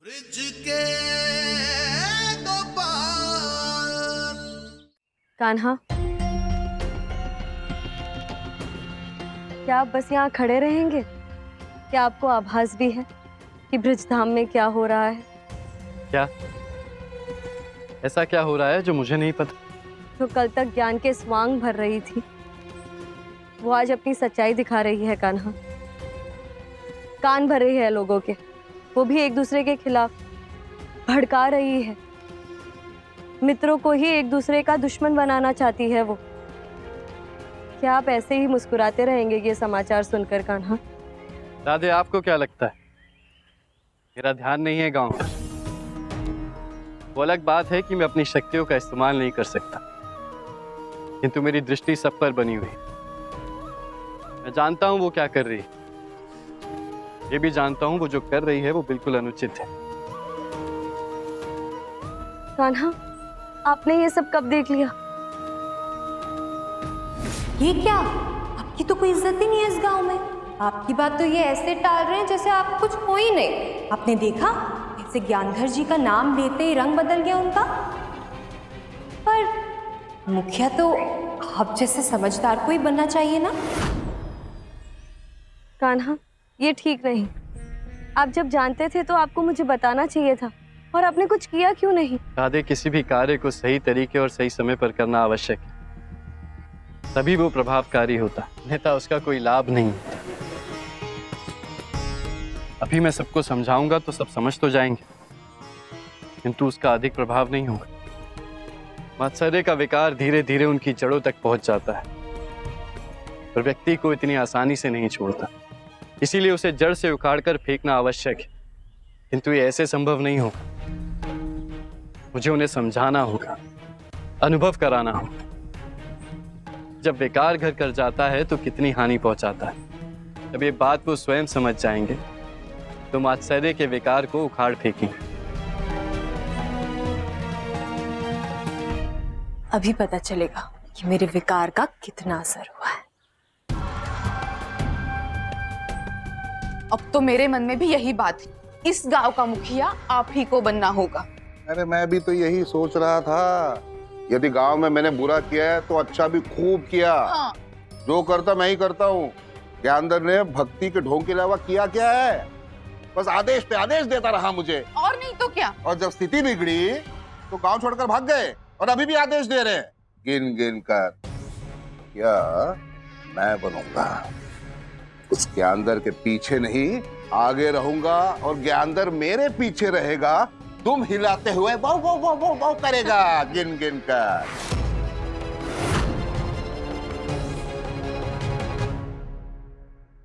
Bridge के दो पार। कान्हा, क्या आप बस यहाँ खड़े रहेंगे? क्या आपको आभास भी है कि ब्रिजधाम में क्या हो रहा है? क्या ऐसा क्या हो रहा है जो मुझे नहीं पता? जो कल तक ज्ञान के स्वांग भर रही थी, वो आज अपनी सच्चाई दिखा रही है। कान्हा, कान भर रही है लोगों के, वो भी एक दूसरे के खिलाफ भड़का रही है। मित्रों को ही एक दूसरे का दुश्मन बनाना चाहती है वो। क्या आप ऐसे ही मुस्कुराते रहेंगे ये समाचार सुनकर? कान्हा दादे, आपको क्या लगता है मेरा ध्यान नहीं है गांव में? वो अलग बात है कि मैं अपनी शक्तियों का इस्तेमाल नहीं कर सकता, किंतु मेरी दृष्टि सब पर बनी हुई। मैं जानता हूं वो क्या कर रही है, ये भी जानता हूं वो जो कर रही है वो बिल्कुल अनुचित है। कान्हा, आपने ये सब कब देख लिया? ये क्या? आपकी तो कोई इज्जत ही नहीं है इस गांव में। आपकी बात तो ये ऐसे टाल रहे हैं जैसे आप कुछ हो ही नहीं। आपने देखा ऐसे ज्ञानधर जी का नाम लेते ही रंग बदल गया उनका। पर मुखिया तो आप जैसे समझदार को ही बनना चाहिए ना। कान्हा, ये ठीक नहीं। आप जब जानते थे तो आपको मुझे बताना चाहिए था, और आपने कुछ किया क्यों नहीं? दादे, किसी भी कार्य को सही तरीके और सही समय पर करना आवश्यक है, तभी वो प्रभावकारी होता, अन्यथा उसका कोई लाभ नहीं होता। अभी मैं सबको समझाऊंगा तो सब समझ तो जाएंगे, किंतु उसका अधिक प्रभाव नहीं होगा। मात्सर्य का विकार धीरे धीरे उनकी जड़ों तक पहुंच जाता है, पर व्यक्ति को इतनी आसानी से नहीं छोड़ता। इसीलिए उसे जड़ से उखाड़कर फेंकना आवश्यक है, किंतु ये ऐसे संभव नहीं होगा। मुझे उन्हें समझाना होगा, अनुभव कराना होगा। जब विकार घर कर जाता है तो कितनी हानि पहुंचाता है, जब ये बात वो स्वयं समझ जाएंगे तो मात्सर्य के विकार को उखाड़ फेंकेंगे। अभी पता चलेगा कि मेरे विकार का कितना असर हुआ है। अब तो मेरे मन में भी यही बात है, इस गांव का मुखिया आप ही को बनना होगा। अरे मैं भी तो यही सोच रहा था। यदि गांव में मैंने बुरा किया है तो अच्छा भी खूब किया। हाँ। जो करता मैं ही करता हूँ। ज्ञानधर ने भक्ति के ढोंग के अलावा किया क्या है? बस आदेश पे आदेश देता रहा मुझे। और नहीं तो क्या। और जब स्थिति बिगड़ी तो गांव छोड़कर भाग गए, और अभी भी आदेश दे रहे हैं गिन गिन कर। क्या मैं बनूंगा? उस ज्ञानधर के पीछे नहीं, आगे रहूंगा, और ज्ञानधर मेरे पीछे रहेगा। तुम हिलाते हुए वाव वाव वाव वाव वाव करेगा गिन गिन कर।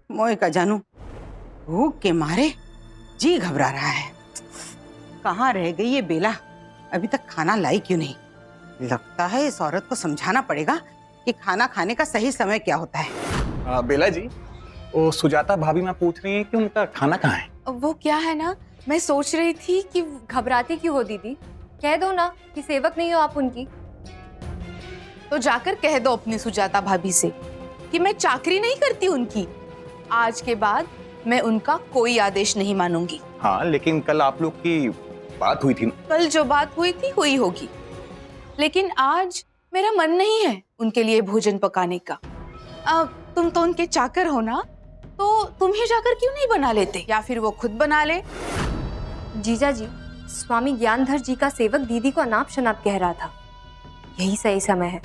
मोए का जानू, भूख के मारे जी घबरा रहा है। कहाँ रह गई ये बेला? अभी तक खाना लाई क्यों नहीं? लगता है इस औरत को समझाना पड़ेगा कि खाना खाने का सही समय क्या होता है। बेला जी, वो सुजाता भाभी मैं पूछ रही है कि उनका खाना कहाँ है? वो क्या है ना, मैं सोच रही थी कि घबराती क्यों हो दीदी। कह दो ना कि सेवक नहीं हो आप उनकी। तो जाकर कह दो अपनी सुजाता भाभी से कि मैं चाकरी नहीं करती उनकी। आज के बाद मैं उनका कोई आदेश नहीं मानूंगी। हाँ, लेकिन कल आप लोग की बात हुई थी ना? कल जो बात हुई थी हुई होगी, लेकिन आज मेरा मन नहीं है उनके लिए भोजन पकाने का। अब तुम तो उनके चाकर हो ना, तो तुम ही जाकर क्यों नहीं बना लेते, या फिर वो खुद बना ले। जीजा जी, स्वामी ज्ञानधर जी का सेवक दीदी को अनाप शनाप कह रहा था। यही सही समय है,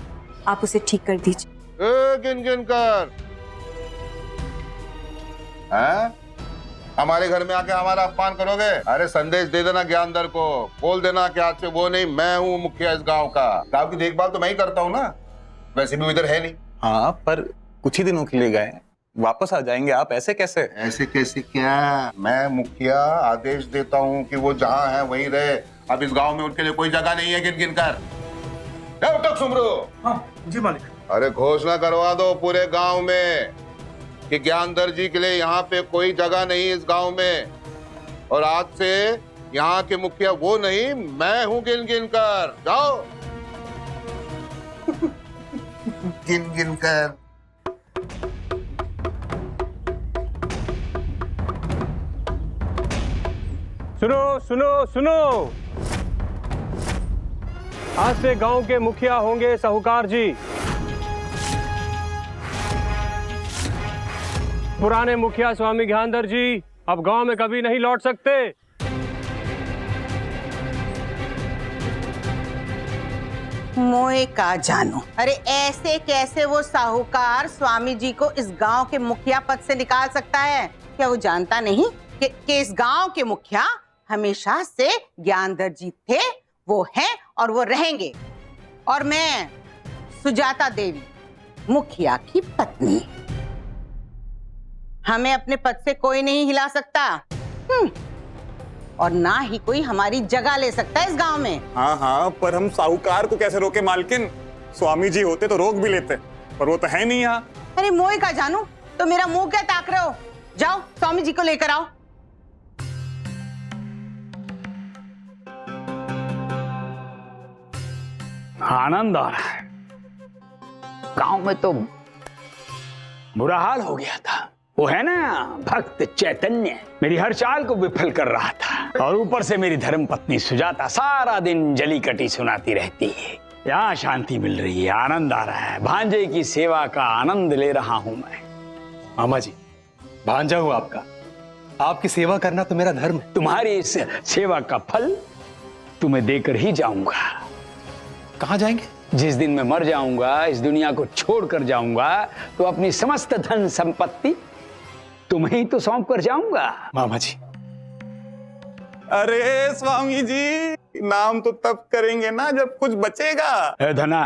आप उसे ठीक कर दीजिए। गिन गिन कर। हैं? हमारे घर में आके हमारा अपमान करोगे? अरे संदेश दे देना ज्ञानधर को, बोल देना कि आज से वो नहीं, मैं हूँ मुखिया इस गांव का। गांव की देखभाल तो मैं ही करता हूँ ना, वैसे भी वो इधर है नहीं। हाँ, पर कुछ ही दिनों के लिए गए, वापस आ जाएंगे। आप ऐसे कैसे? ऐसे कैसे क्या? मैं मुखिया आदेश देता हूँ कि वो जहाँ है वहीं रहे। अब इस गांव में उनके लिए कोई जगह नहीं है। गिन गिन कर। तक सुमरो। हाँ जी मालिक। अरे घोषणा करवा दो पूरे गांव में कि ज्ञानधर जी के लिए यहाँ पे कोई जगह नहीं इस गांव में, और आज से यहाँ के मुखिया वो नहीं, मैं हूँ। गिन गिन कर जाओ। गिन गिन कर। सुनो सुनो सुनो, आज से गांव के मुखिया होंगे साहूकार जी। पुराने मुखिया स्वामी ज्ञानधर जी अब गांव में कभी नहीं लौट सकते। मोए का जानू, अरे ऐसे कैसे वो साहूकार स्वामी जी को इस गांव के मुखिया पद से निकाल सकता है? क्या वो जानता नहीं कि इस गांव के मुखिया हमेशा से ज्ञानधर जी थे, वो हैं और वो रहेंगे। और मैं सुजाता देवी, मुखिया की पत्नी, हमें अपने पद से कोई नहीं हिला सकता और ना ही कोई हमारी जगह ले सकता है इस गांव में। हाँ हाँ, पर हम साहूकार को कैसे रोके मालकिन? स्वामी जी होते तो रोक भी लेते, पर वो तो है नहीं यहाँ। अरे मोए का जानू, तो मेरा मुंह क्या ताक रहे हो? जाओ स्वामी जी को लेकर आओ। आनंद आ रहा है। गांव में तो बुरा हाल हो गया था। वो है ना भक्त चैतन्य, मेरी हर चाल को विफल कर रहा था, और ऊपर से मेरी धर्मपत्नी सुजाता सारा दिन जली कटी सुनाती रहती है। यहाँ शांति मिल रही है, आनंद आ रहा है। भांजे की सेवा का आनंद ले रहा हूं मैं। मामा जी, भांजा हूं आपका, आपकी सेवा करना तो मेरा धर्म है। तुम्हारी इस सेवा का फल तुम्हें देकर ही जाऊंगा। कहाँ जाएंगे? जिस दिन मैं मर जाऊंगा, इस दुनिया को छोड़कर जाऊंगा, तो अपनी समस्त धन संपत्ति तुम्हें ही तो सौंप कर जाऊंगा। मामा जी, अरे स्वामी जी, नाम तो तब करेंगे ना जब कुछ बचेगा। ए धना,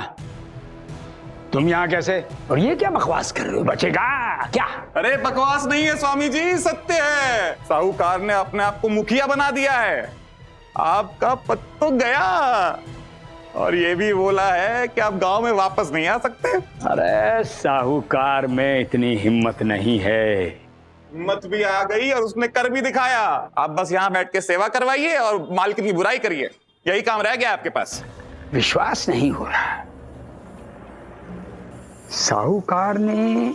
तुम यहाँ कैसे? और ये क्या बकवास कर रहे हो? बचेगा क्या? अरे बकवास नहीं है स्वामी जी, सत्य है। साहूकार ने अपने आप को मुखिया बना दिया है। आपका पद तो गया, और ये भी बोला है कि आप गांव में वापस नहीं आ सकते। अरे साहूकार में इतनी हिम्मत नहीं है। हिम्मत भी आ गई और उसने कर भी दिखाया। आप बस यहाँ बैठ के सेवा करवाइए और मालकिन की बुराई करिए, यही काम रह गया आपके पास। विश्वास नहीं हो रहा। साहूकार ने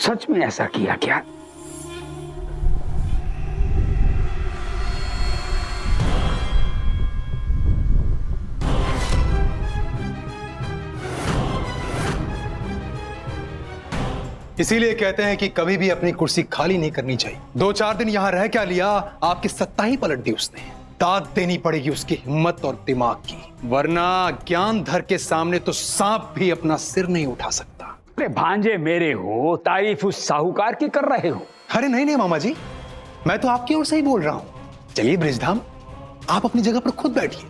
सच में ऐसा किया क्या? इसीलिए कहते हैं कि कभी भी अपनी कुर्सी खाली नहीं करनी चाहिए। 2-4 दिन यहाँ रह क्या लिया, आपकी सत्ता ही पलट दी उसने। दाद देनी पड़ेगी उसकी हिम्मत और दिमाग की, वरना ज्ञानधर के सामने तो सांप भी अपना सिर नहीं उठा सकता। अरे भांजे मेरे हो, तारीफ उस साहूकार की कर रहे हो? अरे नहीं नहीं मामा जी, मैं तो आपकी ओर से ही बोल रहा हूँ। चलिए बृजधाम, आप अपनी जगह पर खुद बैठिए,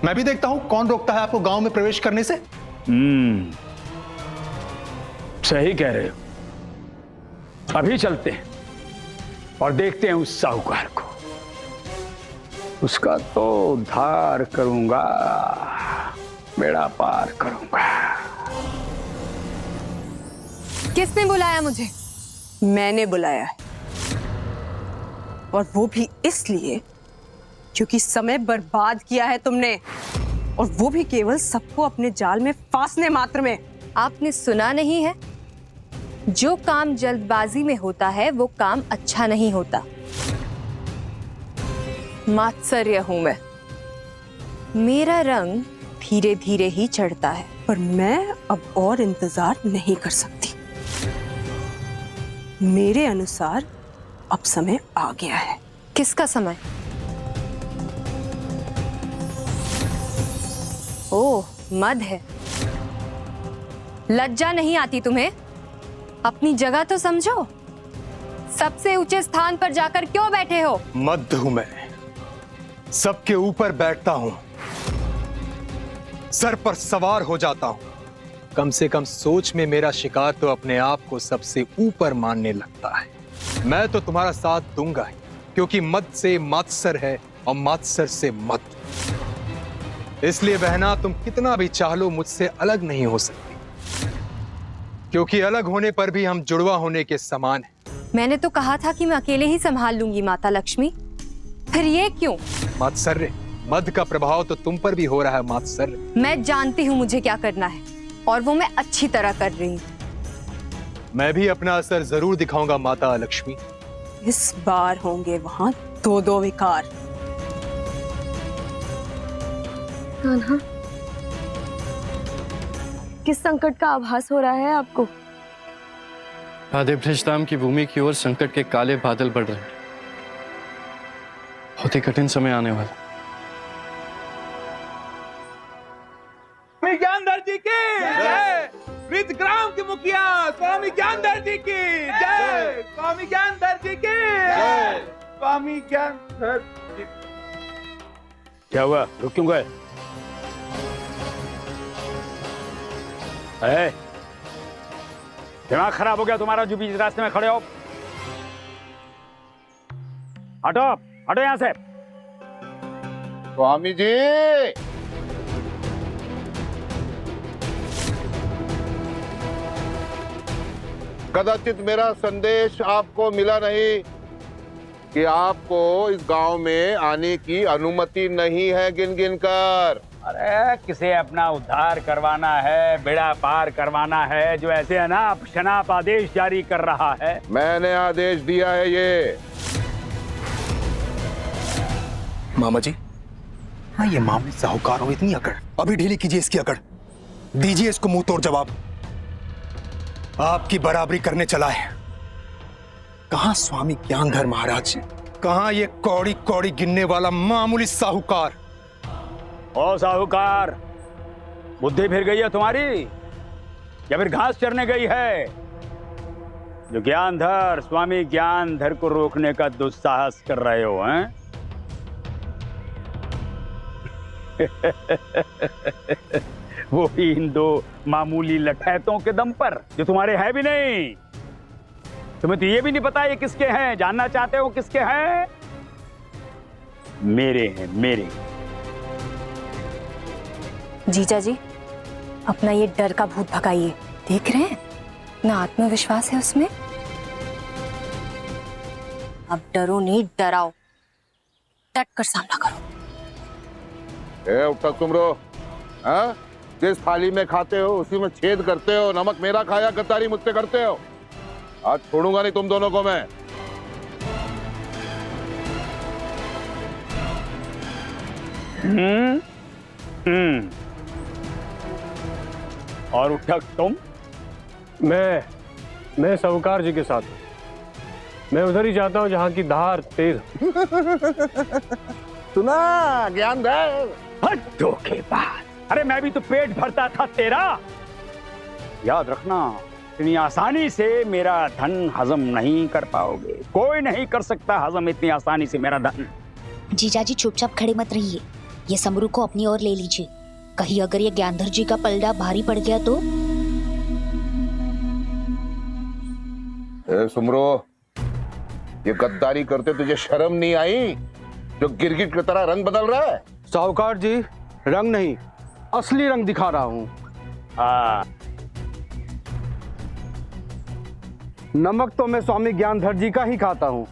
मैं भी देखता हूं कौन रोकता है आपको गांव में प्रवेश करने से। सही कह रहे हो। अभी चलते हैं और देखते हैं उस साहूकार को। उसका तो उद्धार करूंगा, बेड़ा पार करूंगा। किसने बुलाया मुझे? मैंने बुलाया है, और वो भी इसलिए क्योंकि समय बर्बाद किया है तुमने, और वो भी केवल सबको अपने जाल में फांसने मात्र में। आपने सुना नहीं है? जो काम जल्दबाजी में होता है वो काम अच्छा नहीं होता। मात्सर्य हूं मैं, मेरा रंग धीरे धीरे ही चढ़ता है। पर मैं अब और इंतजार नहीं कर सकती। मेरे अनुसार अब समय आ गया है। किसका समय? ओह, मद है। लज्जा नहीं आती तुम्हें? अपनी जगह तो समझो। सबसे ऊंचे स्थान पर जाकर क्यों बैठे हो? मद हूं मैं, सबके ऊपर बैठता हूं, सर पर सवार हो जाता हूं। कम से कम सोच में मेरा शिकार तो अपने आप को सबसे ऊपर मानने लगता है। मैं तो तुम्हारा साथ दूंगा ही, क्योंकि मद से मात्सर है और मात्सर से मद। इसलिए बहना, तुम कितना भी चाह लो मुझसे अलग नहीं हो सकती, क्योंकि अलग होने पर भी हम जुड़वा होने के समान हैं। मैंने तो कहा था कि मैं अकेले ही संभाल लूंगी माता लक्ष्मी, फिर ये क्यों? मात्सर्य, मद का प्रभाव तो तुम पर भी हो रहा है मात्सर्य। मैं जानती हूँ मुझे क्या करना है, और वो मैं अच्छी तरह कर रही हूँ। मैं भी अपना असर जरूर दिखाऊंगा माता लक्ष्मी। इस बार होंगे वहां दो विकार। कान्हा, किस संकट का आभास हो रहा है आपको? आधे भ्रष्टाम की भूमि की ओर संकट के काले बादल बढ़ रहे हैं। बहुत ही कठिन समय आने वाला। स्वामी ज्ञानधर जी की जय। वृद्धग्राम के मुखिया स्वामी ज्ञानधर जी की जय। स्वामी ज्ञानधर जी की जय। स्वामी ज्ञानधर जी। क्या हुआ, रुक क्यों गए? दिमाग खराब हो गया तुम्हारा जो बीच रास्ते में खड़े हो? हटो हटो यहां से। स्वामी जी, कदाचित मेरा संदेश आपको मिला नहीं कि आपको इस गांव में आने की अनुमति नहीं है गिनगिनकर। अरे किसे अपना उद्धार करवाना है, बेड़ा पार करवाना है, जो ऐसे अनाप शनाप आदेश जारी कर रहा है। मैंने आदेश दिया है ये। मामा जी, हाँ ये मामले साहूकार हो, इतनी अकड़ अभी ढीली कीजिए इसकी अकड़, दीजिए इसको मुंह तोड़ जवाब। आपकी बराबरी करने चला है। कहां स्वामी ज्ञानधर महाराज, कहां ये कौड़ी कौड़ी गिनने वाला मामूली साहूकार? ओ साहूकार, बुद्धि फिर गई है तुम्हारी या फिर घास चरने गई है? जो ज्ञानधर, स्वामी ज्ञानधर को रोकने का दुस्साहस कर रहे हो, हैं? वो भी इन दो मामूली लठैतों के दम पर जो तुम्हारे है भी नहीं। तुम्हें तो ये भी नहीं पता ये किसके हैं। जानना चाहते हो किसके हैं? मेरे हैं, मेरे। जीजा जी, अपना ये डर का भूत भगाइए। देख रहे हैं ना, आत्मविश्वास है उसमें। अब डरो नहीं, डराओ, डट कर सामना करो। उठा तुम रो, हाँ? जिस थाली में खाते हो उसी में छेद करते हो। नमक मेरा खाया गद्दारी मुझसे करते हो। आज छोड़ूंगा नहीं तुम दोनों को मैं। और उठक तुम? मैं साहूकार जी के साथ हूं। मैं उधर ही जाता हूं जहां की धार तेज। सुना ज्ञानधर? हट्टों के बाद। अरे मैं भी तो पेट भरता था तेरा। याद रखना, इतनी आसानी से मेरा धन हजम नहीं कर पाओगे। कोई नहीं कर सकता हजम इतनी आसानी से मेरा धन। जीजा जी चुपचाप खड़े मत रहिए, ये समरू को अपनी ओर ले लीजिए। कहीं अगर ये ज्ञानधर जी का पलड़ा भारी पड़ गया तो? सुमरो, ये गद्दारी करते तुझे शर्म नहीं आई? जो गिरगिट की तरह रंग बदल रहा है। साहूकार जी, रंग नहीं, असली रंग दिखा रहा हूं। हाँ, नमक तो मैं स्वामी ज्ञानधर जी का ही खाता हूं।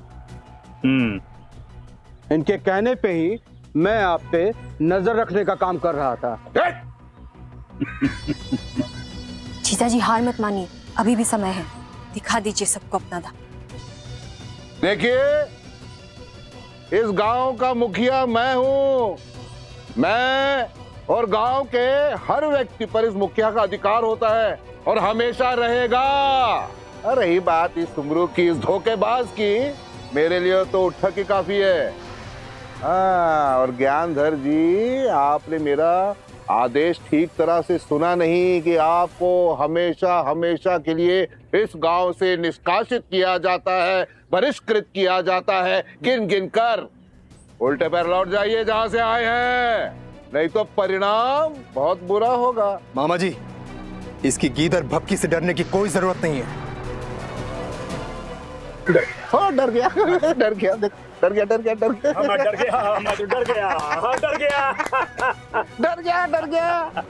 इनके कहने पे ही मैं आप पे नजर रखने का काम कर रहा था। जीजा जी हार मत मानिए, अभी भी समय है। दिखा दीजिए सबको अपना दम। देखिए, इस गांव का मुखिया मैं हूं। मैं और गांव के हर व्यक्ति पर इस मुखिया का अधिकार होता है और हमेशा रहेगा। और रही बात इस सुमरू की, इस धोखेबाज की, मेरे लिए तो उठक ही काफी है। हाँ, और ज्ञानधर जी, आपने मेरा आदेश ठीक तरह से सुना नहीं कि आपको हमेशा हमेशा के लिए इस गांव से निष्कासित किया जाता है, बहिष्कृत किया जाता है गिन गिन कर। उल्टे पैर लौट जाइए जहां से आए हैं, नहीं तो परिणाम बहुत बुरा होगा। मामा जी, इसकी गीदड़ भपकी से डरने की कोई जरूरत नहीं है। हाँ, डर गया डर गया, देख डर गया डर गया डर गया। मैं डर गया, मैं तो डर गया, हाँ, डर गया डर गया डर गया।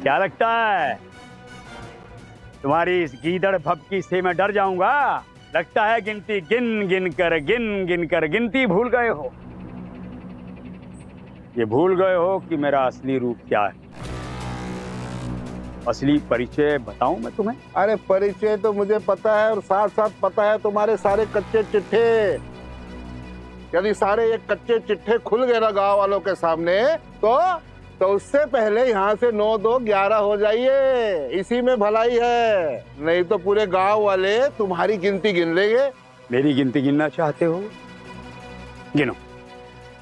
क्या लगता है तुम्हारी इस गीदड़ भपकी से मैं डर जाऊंगा? लगता है गिनती गिन गिन कर गिनती भूल गए हो। ये भूल गए हो कि मेरा असली रूप क्या है। असली परिचय बताऊं मैं तुम्हें? अरे परिचय तो मुझे पता है और साथ साथ पता है तुम्हारे सारे कच्चे चिट्ठे। यदि सारे ये कच्चे चिट्ठे खुल गए ना गांव वालों के सामने तो उससे पहले यहाँ से 9 2 11 हो जाइए, इसी में भलाई है। नहीं तो पूरे गांव वाले तुम्हारी गिनती गिन लेंगे। मेरी गिनती गिनना चाहते हो? गिनो,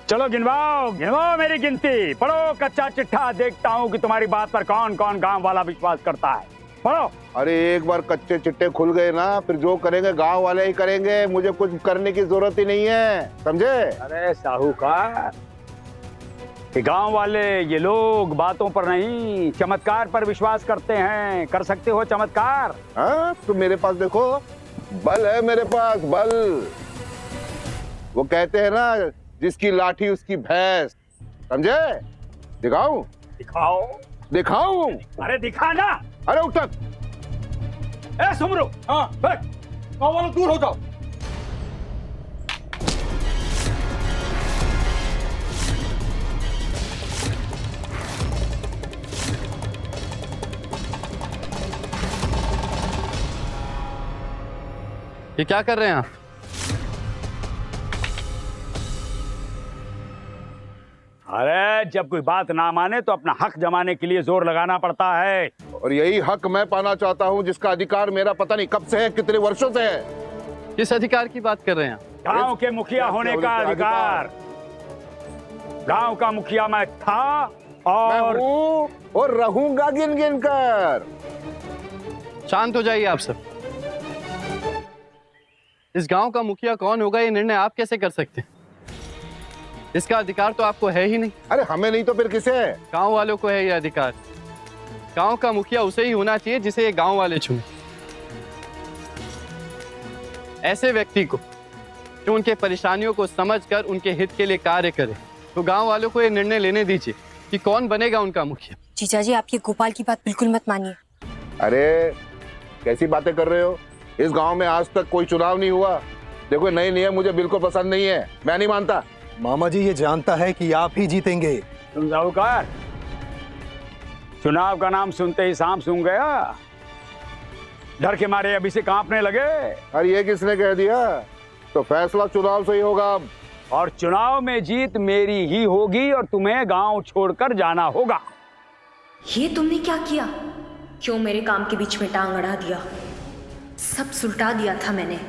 चलो गिनवाओ गिनवाओ मेरी गिनती। पढ़ो कच्चा चिट्ठा, देखता हूँ कि तुम्हारी बात पर कौन कौन गांव वाला विश्वास करता है। पढ़ो। अरे एक बार कच्चे चिट्ठे खुल गए ना, फिर जो करेंगे गांव वाले ही करेंगे, मुझे कुछ करने की जरूरत ही नहीं है, समझे? अरे साहूकार, ये गांव वाले ये लोग बातों पर नहीं चमत्कार पर विश्वास करते हैं। कर सकते हो चमत्कार? हाँ, तो मेरे पास देखो, बल है मेरे पास, बल। वो कहते हैं ना, जिसकी लाठी उसकी भैंस, समझे? दिखाऊं? दिखाओ। दिखाऊं? अरे दिखा ना। अरे उठक। ए सुमरू, हाँ बैठ, गाँव वालों दूर हो जाओ। ये क्या कर रहे हैं आप? अरे जब कोई बात ना माने तो अपना हक जमाने के लिए जोर लगाना पड़ता है। और यही हक मैं पाना चाहता हूँ, जिसका अधिकार मेरा पता नहीं कब से है, कितने वर्षों से है। किस अधिकार की बात कर रहे हैं? गांव के मुखिया होने का अधिकार। गांव का मुखिया मैं था और मैं हूँ और रहूंगा गिन गिन कर। शांत हो जाइए आप सब। इस गांव का मुखिया कौन होगा ये निर्णय आप कैसे कर सकते हैं? इसका अधिकार तो आपको है ही नहीं। अरे हमें नहीं तो फिर किसे है? गांव वालों को है ये अधिकार। गांव का मुखिया उसे ही होना चाहिए जिसे ये गांव वाले चुने। ऐसे व्यक्ति को जो उनके परेशानियों को समझकर उनके हित के लिए कार्य करे। तो गांव वालों को ये निर्णय लेने दीजिए कि कौन बनेगा उनका मुखिया। जीजा जी, आप ये गोपाल की बात बिल्कुल मत मानिए। अरे कैसी बातें कर रहे हो? इस गांव में आज तक कोई चुनाव नहीं हुआ। देखो नई नियम मुझे बिल्कुल पसंद नहीं है, मैं नहीं मानता। मामा जी ये जानता है कि आप ही जीतेंगे। तुम साहूकार, चुनाव का नाम सुनते ही सांप सूंघ गया। डर के मारे अभी से कांपने लगे। अरे ये किसने कह दिया? तो फैसला चुनाव से ही होगा अब। और चुनाव में जीत मेरी ही होगी और तुम्हें गांव छोड़कर जाना होगा। ये तुमने क्या किया? क्यों मेरे काम के बीच में टांग अड़ा दिया? सब सुलटा दिया था मैंने।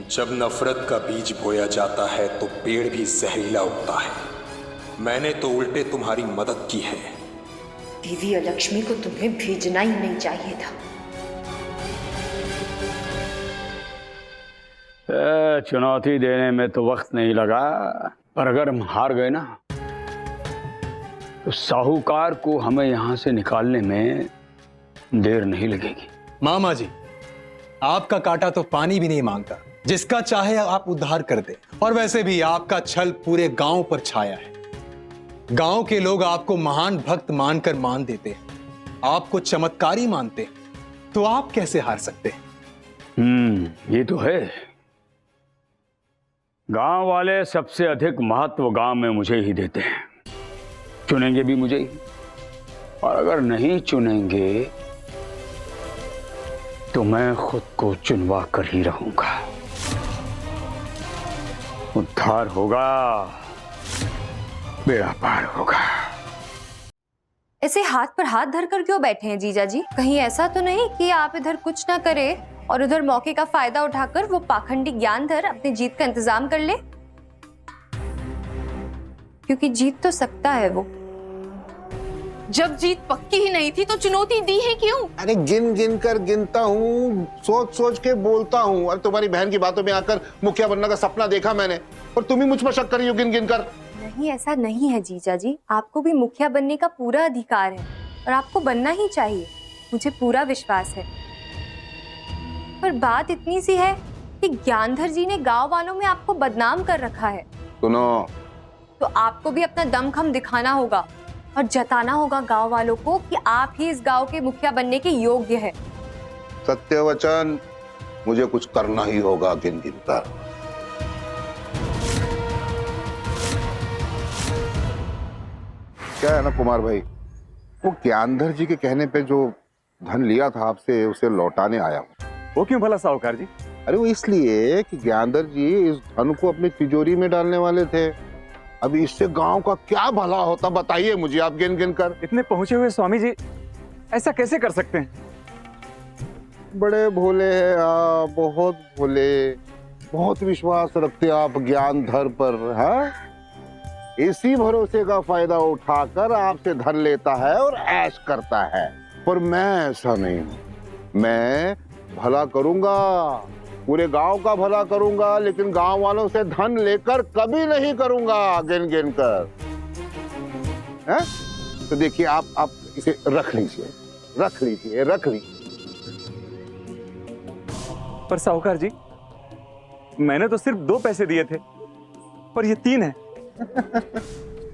जब नफरत का बीज बोया जाता है तो पेड़ भी जहरीला उगता है। मैंने तो उल्टे तुम्हारी मदद की है। देवी लक्ष्मी को तुम्हें भेजना ही नहीं चाहिए था। चुनौती देने में तो वक्त नहीं लगा, पर अगर हम हार गए ना तो साहूकार को हमें यहां से निकालने में देर नहीं लगेगी। मामा जी, आपका कांटा तो पानी भी नहीं मांगता, जिसका चाहे आप उद्धार कर दे। और वैसे भी आपका छल पूरे गांव पर छाया है। गांव के लोग आपको महान भक्त मानकर मान देते हैं, आपको चमत्कारी मानते हैं, तो आप कैसे हार सकते हैं? ये तो है। गांव वाले सबसे अधिक महत्व गांव में मुझे ही देते हैं। चुनेंगे भी मुझे ही, और अगर नहीं चुनेंगे तो मैं खुद को चुनवा कर ही रहूंगा। उद्धार होगा, बेड़ा पार होगा। ऐसे हाथ पर हाथ धरकर क्यों बैठे हैं जीजा जी? कहीं ऐसा तो नहीं कि आप इधर कुछ ना करे और उधर मौके का फायदा उठाकर वो पाखंडी ज्ञानधर अपनी जीत का इंतजाम कर ले? क्योंकि जीत तो सकता है वो। जब जीत पक्की ही नहीं थी तो चुनौती दी है क्यों? अरे गिन गिन कर गिनता हूँ, सोच सोच के बोलता हूँ। और तुम्हारी बहन की बातों में आकर मुखिया बनने का सपना देखा मैंने, और तुम ही मुझ पर शक कर रही हो गिन गिन कर। नहीं, ऐसा नहीं है जीजा जी। आपको भी मुखिया बनने का पूरा अधिकार है और आपको बनना ही चाहिए, मुझे पूरा विश्वास है। पर बात इतनी सी है कि ज्ञानधर जी ने गांव वालों में आपको बदनाम कर रखा है। सुनो, तो आपको भी अपना दमखम दिखाना होगा और जताना होगा गांव वालों को कि आप ही इस गांव के मुखिया बनने के योग्य है। सत्य वचन, मुझे कुछ करना ही होगा गिन गिन कर। क्या है ना कुमार भाई, वो ज्ञानधर जी के कहने पे जो धन लिया था आपसे उसे लौटाने आया हूँ। वो क्यों भला साहूकार जी? अरे वो इसलिए कि ज्ञानधर जी इस धन को अपनी तिजोरी में डालने वाले थे। अभी इससे गांव का क्या भला होता बताइए मुझे आप गिन गिन कर। इतने पहुंचे हुए स्वामी जी ऐसा कैसे कर सकते हैं? बड़े भोले हैं आप, बहुत भोले, बहुत विश्वास रखते आप ज्ञानधर पर। हाँ, इसी भरोसे का फायदा उठाकर आपसे धन लेता है और ऐश करता है। पर मैं ऐसा नहीं हूं। मैं भला करूंगा, पूरे गांव का भला करूंगा, लेकिन गांव वालों से धन लेकर कभी नहीं करूंगा गिन गिन कर। है? तो देखिए आप इसे रख लीजिए, रख लीजिए, रख लीजिए। पर साहूकार जी, मैंने तो सिर्फ 2 पैसे दिए थे, पर ये 3 है।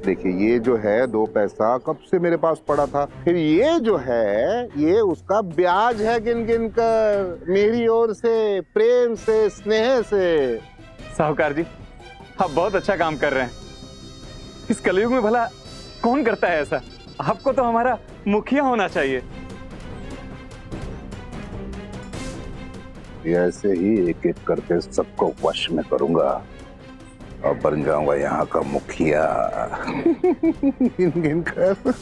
देखिए ये जो है 2 पैसा कब से मेरे पास पड़ा था, फिर ये जो है ये उसका ब्याज है गिन गिन कर, मेरी ओर से, प्रेम से, स्नेह से। साहूकार जी, आप बहुत अच्छा काम कर रहे हैं। इस कलयुग में भला कौन करता है ऐसा? आपको तो हमारा मुखिया होना चाहिए। ऐसे ही एक एक करके सबको वश में करूंगा और बन जाऊंगा यहाँ का मुखिया। गिन गिन कर।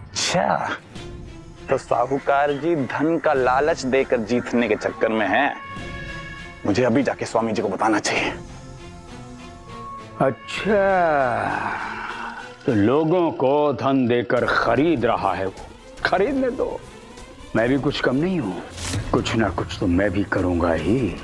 अच्छा, तो साहूकार जी धन का लालच देकर जीतने के चक्कर में हैं। मुझे अभी जाके स्वामी जी को बताना चाहिए। अच्छा, तो लोगों को धन देकर खरीद रहा है वो। खरीदने दो, मैं भी कुछ कम नहीं हूं। कुछ ना कुछ तो मैं भी करूंगा ही।